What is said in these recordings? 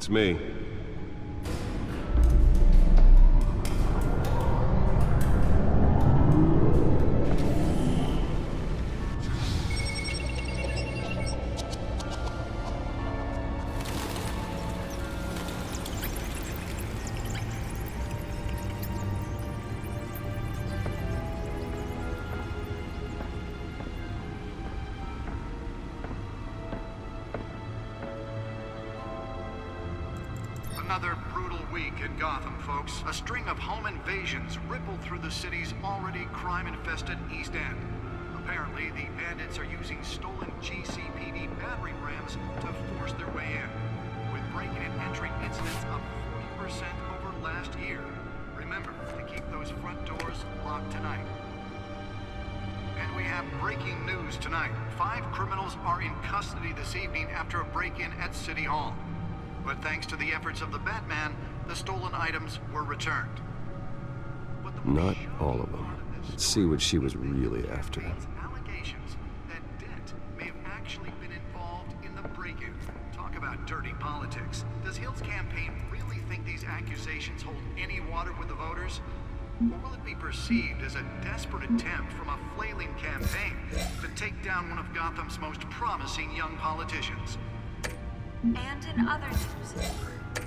It's me. Another brutal week in Gotham, folks. A string of home invasions rippled through the city's already crime-infested East End. Apparently, the bandits are using stolen GCPD battering rams to force their way in, with breaking and entering incidents up 40% over last year. Remember to keep those front doors locked tonight. And we have breaking news tonight. 5 criminals are in custody this evening after a break-in at City Hall. But thanks to the efforts of the Batman, the stolen items were returned. Not all of them. Let's see what she was really after. Allegations that Dent may have actually been involved in the break-in. Talk about dirty politics. Does Hill's campaign really think these accusations hold any water with the voters? Or will it be perceived as a desperate attempt from a flailing campaign to take down one of Gotham's most promising young politicians? And in other news,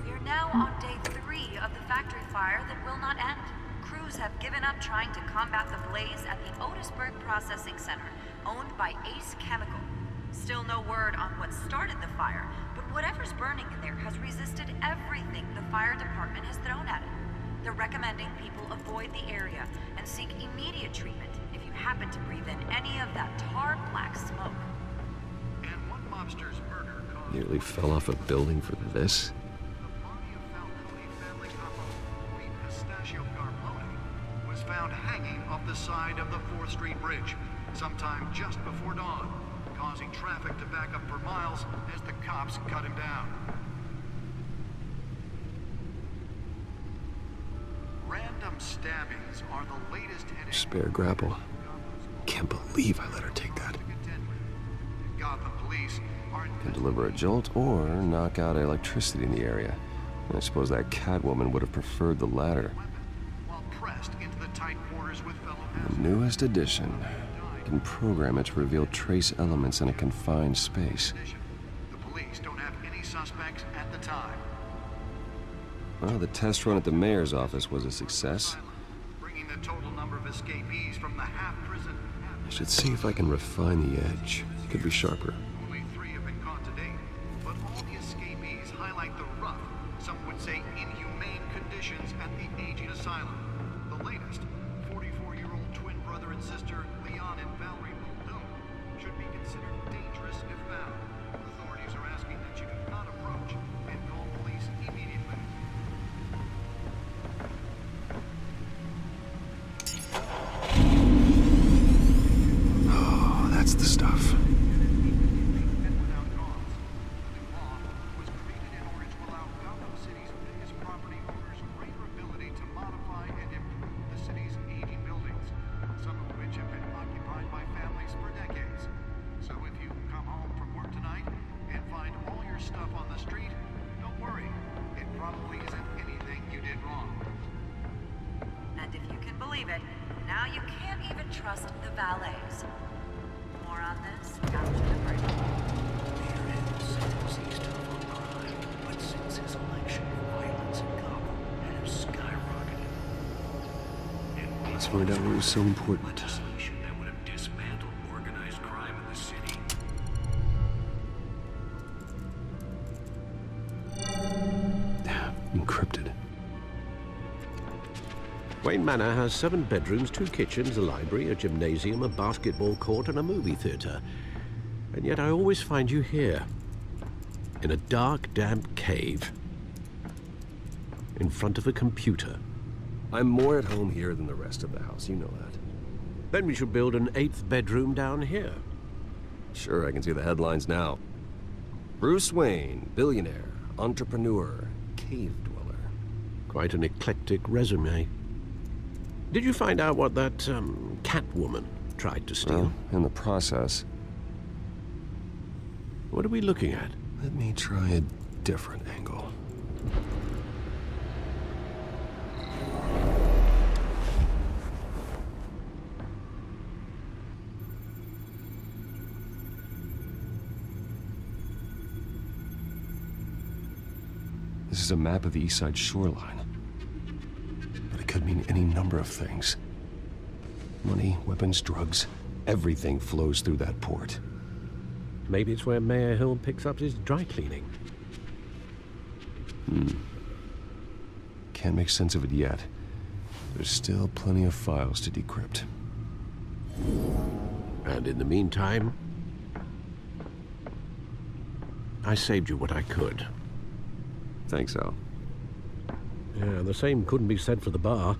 you're now on day 3 of the factory fire that will not end. Crews have given up trying to combat the blaze at the Iceberg Processing Center, owned by Ace Chemical. Still no word on what started the fire, but whatever's burning in there has resisted everything the fire department has thrown at it. They're recommending people avoid the area and seek immediate treatment if you happen to breathe in any of that tar black smoke. And one mobster's murder Nearly fell off a building for this? the body of Falcone family couple, Lee Pistachio Garpone, was found hanging off the side of the 4th Street Bridge sometime just before dawn, causing traffic to back up for miles as the cops cut him down. Random stabbings are the latest headache. Spare grapple. Can't believe I let her take that. Gotham police are Can deliver a jolt or knock out electricity in the area. I suppose that Catwoman would have preferred the latter. while pressed into the tight quarters with fellow The passengers. newest edition. You can program it to reveal trace elements in a confined space. The police don't have any suspects at the time. Well, the test run at the mayor's office was a success. Bringing the total number of escapees from the half-prison. I should see if I can refine the edge. Could be sharper. Only 3 have been caught to date, but all the escapees highlight the rough, some would say inhumane conditions at the aging asylum. The latest, 44-year-old twin brother and sister Leon and Valerie Muldoon, should be considered dangerous if found. Authorities are asking that you do not approach and call police immediately. Oh, that's the stuff. Without cause. The law was created in order to allow Gotham City's biggest property owners greater ability to modify and improve the city's aging buildings, some of which have been occupied by families for decades. So if you come home from work tonight and find all your stuff on the street, don't worry. It probably isn't anything you did wrong. And if you can believe it, now you can't even trust the valets. More on this after the break. Mayor says he's tough on crime, but since his election, violence in Gotham has skyrocketed. And Let's find out what was so important. legislation that would have dismantled organized crime in the city. Encrypted. Wayne Manor has 7 bedrooms, 2 kitchens, a library, a gymnasium, a basketball court, and a movie theater. And yet I always find you here, in a dark, damp cave, in front of a computer. I'm more at home here than the rest of the house, you know that. Then we should build an 8th bedroom down here. Sure, I can see the headlines now. Bruce Wayne, billionaire, entrepreneur, cave dweller. Quite an eclectic resume. Did you find out what that, Catwoman tried to steal? Well, in the process, What are we looking at? let me try a different angle. This is a map of the east side shoreline. But it could mean any number of things. Money, weapons, drugs, everything flows through that port. Maybe it's where Mayor Hill picks up his dry cleaning. Can't make sense of it yet. There's still plenty of files to decrypt. And in the meantime, I saved you what I could. Thanks, Al. Yeah, the same couldn't be said for the bar.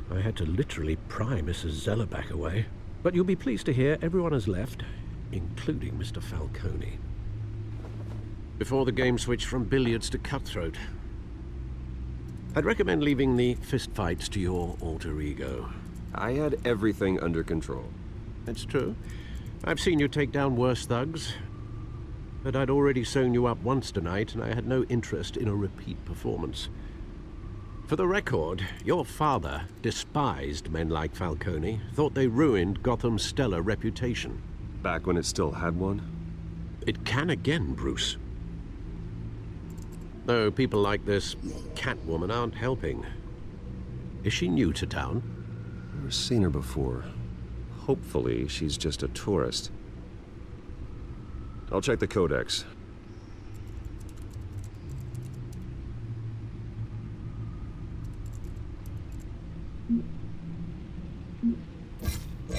I had to literally pry Mrs. Zeller back away. But you'll be pleased to hear everyone has left, including Mr. Falcone. Before the game switched from billiards to cutthroat. I'd recommend leaving the fistfights to your alter ego. I had everything under control. That's true. I've seen you take down worse thugs. But I'd already sewn you up once tonight, and I had no interest in a repeat performance. For the record, your father despised men like Falcone, thought they ruined Gotham's stellar reputation. Back when it still had one? It can again, Bruce. Though people like this Catwoman aren't helping. Is she new to town? Never seen her before. Hopefully, she's just a tourist. I'll check the codex.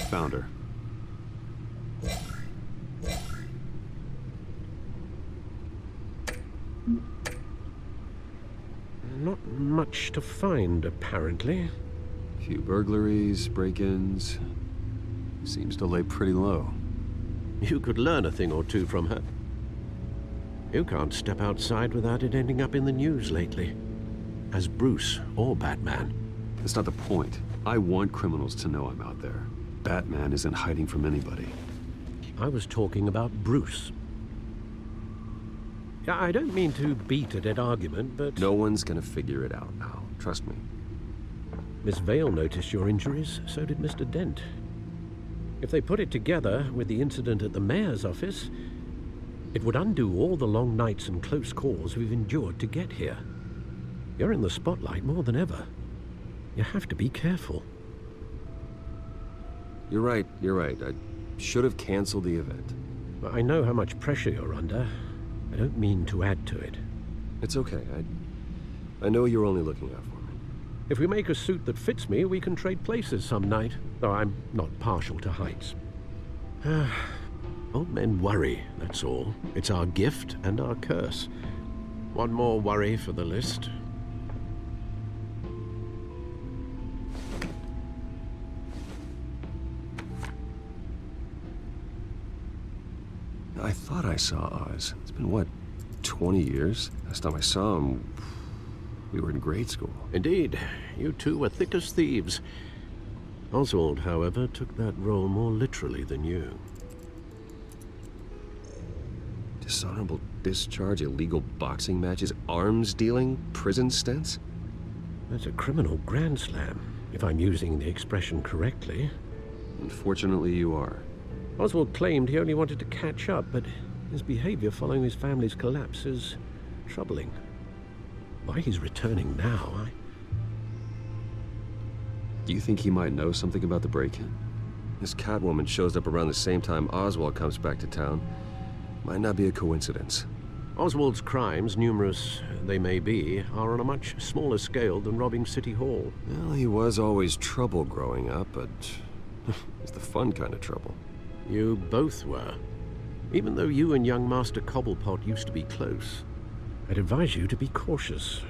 Found her. Not much to find, apparently. Few burglaries, break-ins. Seems to lay pretty low. You could learn a thing or two from her. You can't step outside without it ending up in the news lately. As Bruce or Batman. That's not the point. I want criminals to know I'm out there. Batman isn't hiding from anybody. I was talking about Bruce. Yeah, I don't mean to beat a dead argument, but... No one's gonna figure it out now. Trust me. Miss Vale noticed your injuries, so did Mr. Dent. If they put it together with the incident at the mayor's office, it would undo all the long nights and close calls we've endured to get here. You're in the spotlight more than ever. You have to be careful. You're right. I should have canceled the event. I know how much pressure you're under. I don't mean to add to it. It's okay. I know you're only looking out for me. If we make a suit that fits me, we can trade places some night, though I'm not partial to heights. Old men worry, that's all. It's our gift and our curse. One more worry for the list. I thought I saw Oz. It's been, what, 20 years? Last time I saw him, we were in grade school. Indeed, you two were thick as thieves. Oswald, however, took that role more literally than you. Dishonorable discharge, illegal boxing matches, arms dealing, prison stints? That's a criminal grand slam, if I'm using the expression correctly. Unfortunately, you are. Oswald claimed he only wanted to catch up, but his behavior following his family's collapse is troubling. Why he's returning now, Do you think he might know something about the break-in? This Catwoman shows up around the same time Oswald comes back to town. Might not be a coincidence. Oswald's crimes, numerous they may be, are on a much smaller scale than robbing City Hall. Well, he was always trouble growing up, but it's the fun kind of trouble. You both were. Even though you and young Master Cobblepot used to be close. I'd advise you to be cautious.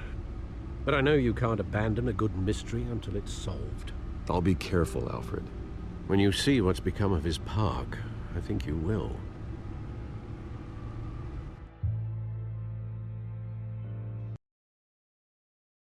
But I know you can't abandon a good mystery until it's solved. I'll be careful, Alfred. When you see what's become of his park, I think you will.